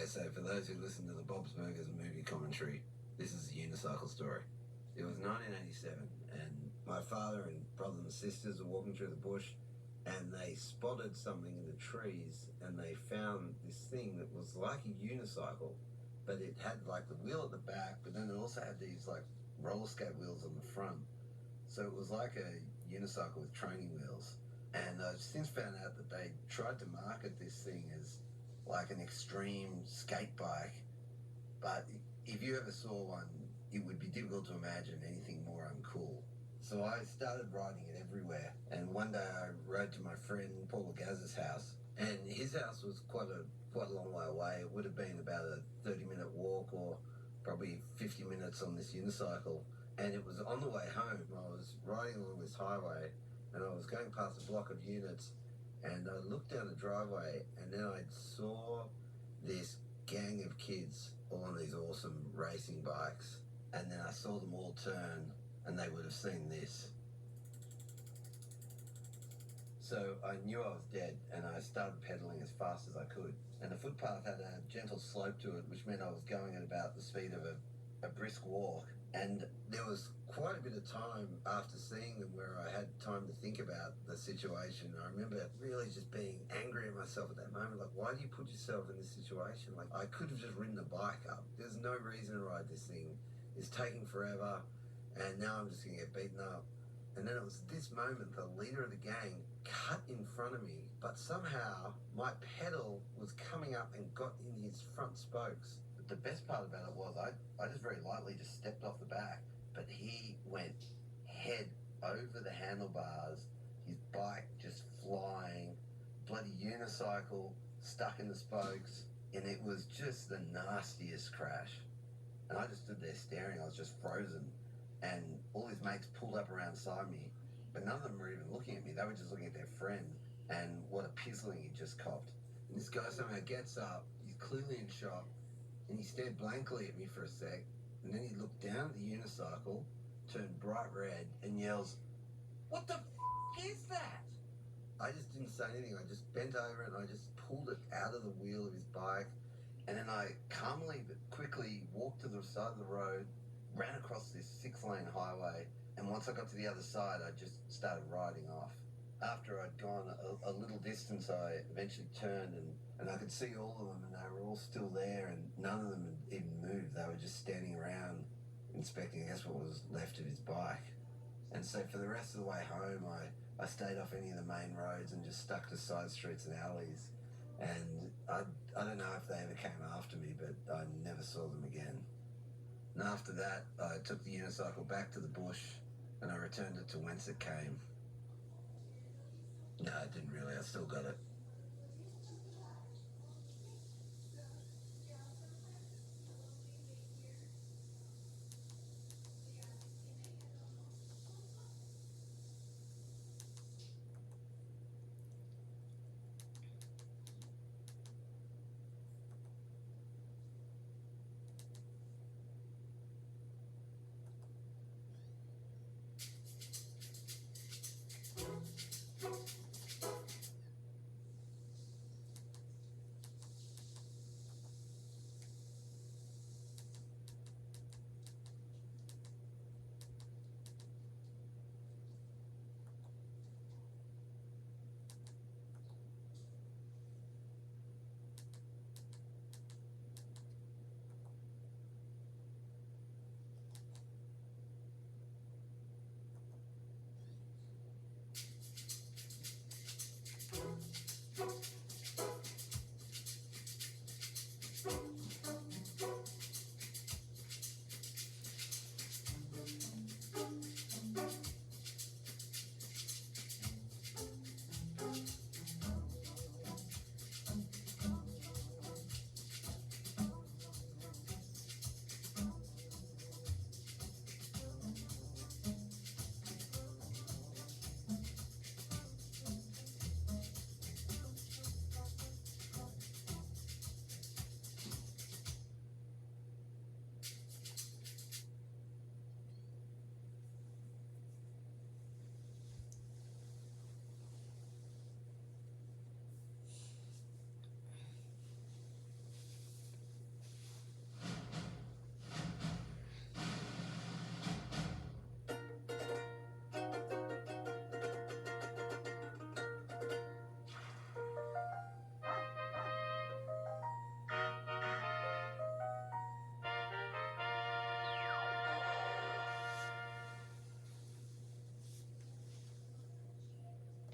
so for those who listen to the Bob's Burgers movie commentary, this is a unicycle story. It was 1987, and my father and brothers and sisters were walking through the bush, and they spotted something in the trees, and they found this thing that was like a unicycle, but it had like the wheel at the back, but then it also had these like roller skate wheels on the front. So it was like a unicycle with training wheels. And I've since found out that they tried to market this thing as like an extreme skate bike, but if you ever saw one, it would be difficult to imagine anything more uncool. So I started riding it everywhere, and one day I rode to my friend Paul Gaz's house, and his house was quite a long way away. It would have been about a 30-minute walk or probably 50 minutes on this unicycle, and it was on the way home. I was riding along this highway, and I was going past a block of units, and I looked down the driveway, and then I saw this gang of kids all on these awesome racing bikes, and then I saw them all turn, and they would have seen this. So I knew I was dead, and I started pedaling as fast as I could. And the footpath had a gentle slope to it, which meant I was going at about the speed of a brisk walk. And there was quite a bit of time after seeing them where I had time to think about the situation. I remember really just being angry at myself at that moment. Like, why do you put yourself in this situation? Like, I could have just ridden the bike up. There's no reason to ride this thing. It's taking forever, and now I'm just going to get beaten up. And then it was this moment, the leader of the gang cut in front of me, but somehow my pedal was coming up and got in his front spokes. The best part about it was I just very lightly just stepped off the back, but he went head over the handlebars, his bike just flying, bloody unicycle stuck in the spokes, and it was just the nastiest crash. And I just stood there staring. I was just frozen, and all his mates pulled up around beside me, but none of them were even looking at me. They were just looking at their friend, and what a pizzling he just copped. And this guy somehow gets up, he's clearly in shock, and he stared blankly at me for a sec, and then he looked down at the unicycle, turned bright red, and yells, "What the is that?" I just didn't say anything. I just bent over and I just pulled it out of the wheel of his bike, and then I calmly but quickly walked to the side of the road, ran across this 6-lane highway, and once I got to the other side, I just started riding off. After I'd gone a little distance, I eventually turned, and I could see all of them, and they were all still there, and none of them had even moved. They were just standing around inspecting, I guess, what was left of his bike. And so for the rest of the way home, I stayed off any of the main roads and just stuck to side streets and alleys. And I don't know if they ever came after me, but I never saw them again. And after that, I took the unicycle back to the bush, and I returned it to whence it came. No, I didn't really. I still got it.